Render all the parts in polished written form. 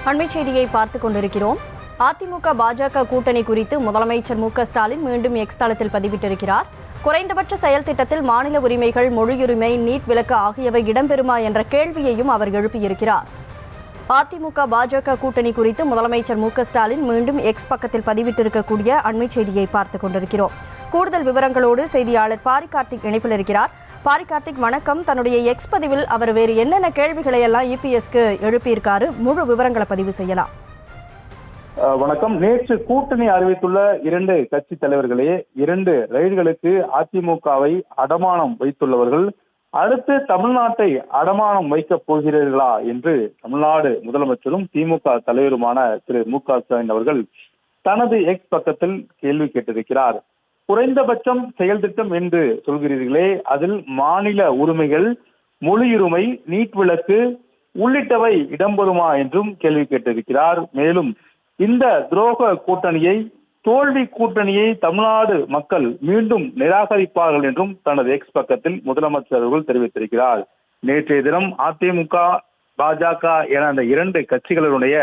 அண்மைச் செய்தியை பார்த்துக் கொண்டிருக்கிறோம். அதிமுக பாஜக கூட்டணி குறித்து முதலமைச்சர் மு க ஸ்டாலின் மீண்டும் எக்ஸ் தளத்தில் பதிவிட்டிருக்கிறார். குறைந்தபட்ச செயல் திட்டத்தில் மாநில உரிமைகள், மொழியுரிமை, நீட் விலக்கு ஆகியவை இடம்பெறுமா என்ற கேள்வியையும் அவர் எழுப்பியிருக்கிறார். அதிமுக பாஜக கூட்டணி குறித்து முதலமைச்சர் மு க ஸ்டாலின் மீண்டும் எக்ஸ் பக்கத்தில் பதிவிட்டிருக்கக்கூடிய அண்மைச் செய்தியை பார்த்துக் கொண்டிருக்கிறோம். கூடுதல் விவரங்களோடு செய்தியாளர் பாரி கார்த்திக் இணைப்பில் இருக்கிறார். பாரி கார்த்திக், வணக்கம். தன்னுடைய எக்ஸ் பதிவில் அவர் வேறு என்னென்ன கேள்விகளை எல்லாம் இபிஎஸ்க்கு எழுப்பியிருக்காரு, முழு விவரங்களை பதிவு செய்யலாம். வணக்கம். நேற்று கூட்டணி அறிவித்துள்ள 2 கட்சி தலைவர்களே 2 ரயில்களுக்கு அதிமுகவை அடமானம் வைத்துள்ளவர்கள் அடுத்து தமிழ்நாட்டை அடமானம் வைக்கப் போகிறீர்களா என்று தமிழ்நாடு முதலமைச்சரும் திமுக தலைவருமான திரு மு க ஸ்டாலின் அவர்கள் தனது எக்ஸ் பக்கத்தில் கேள்வி கேட்டிருக்கிறார். குறைந்தபட்சம் செயல் திட்டம் என்று சொல்கிறீர்களே, அதில் மாநில உரிமைகள், மொழியுரிமை, நீட் விலக்கு உள்ளிட்டவை இடம்பெறுமா என்றும் கேள்வி கேட்டிருக்கிறார். மேலும் இந்த துரோக கூட்டணியை, தோல்வி கூட்டணியை தமிழ்நாடு மக்கள் மீண்டும் நிராகரிப்பார்கள் என்றும் தனது எக்ஸ் பக்கத்தில் முதலமைச்சர் அவர்கள் தெரிவித்திருக்கிறார். நேற்றைய தினம் அதிமுக, பாஜக என அந்த 2 கட்சிகளுடைய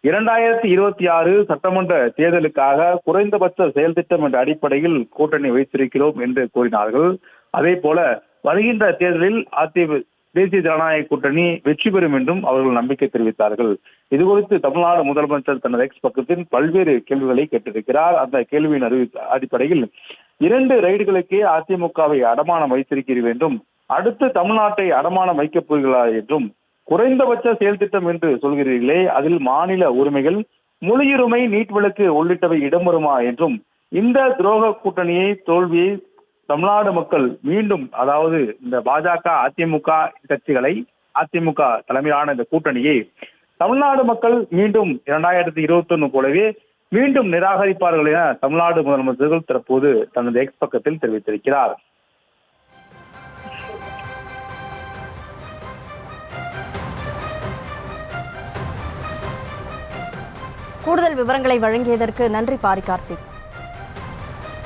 2026 சட்டமன்ற தேர்தலுக்காக குறைந்தபட்ச செயல் திட்டம் என்ற அடிப்படையில் கூட்டணி வைத்திருக்கிறோம் என்று கூறினார்கள். அதே போல வருகின்ற தேர்தலில் தேசிய ஜனநாயக கூட்டணி வெற்றி பெறும் என்றும் அவர்கள் நம்பிக்கை தெரிவித்தார்கள். இதுகுறித்து தமிழ்நாடு முதலமைச்சர் தனது எக்ஸ் பக்கத்தில் பல்வேறு கேள்விகளை கேட்டிருக்கிறார். அந்த கேள்வியின் அடிப்படையில் 2 ரைடுகளுக்கே அதிமுகவை அடமானம் வைத்திருக்கிறீர்கள் என்றும், அடுத்து தமிழ்நாட்டை அடமானம் வைக்கப் போகிறீர்களா என்றும், குறைந்தபட்ச செயல் திட்டம் என்று சொல்கிறீர்களே, அதில் மாநில உரிமைகள், மொழியுரிமை, நீட் விலக்கு உள்ளிட்டவை இடம்பெறுமா என்றும், இந்த துரோக கூட்டணியை, தோல்வியை தமிழ்நாடு மக்கள் மீண்டும், அதாவது இந்த பாஜக அதிமுக கட்சிகளை, அதிமுக தலைமையிலான இந்த கூட்டணியை தமிழ்நாடு மக்கள் மீண்டும் 2021 போலவே மீண்டும் நிராகரிப்பார்கள் என தமிழ்நாடு முதலமைச்சர்கள் தற்போது தனது எக்ஸ் பக்கத்தில் தெரிவித்திருக்கிறார். கூடுதல் விவரங்களை வழங்கியதற்கு நன்றி பாரி கார்த்திக்.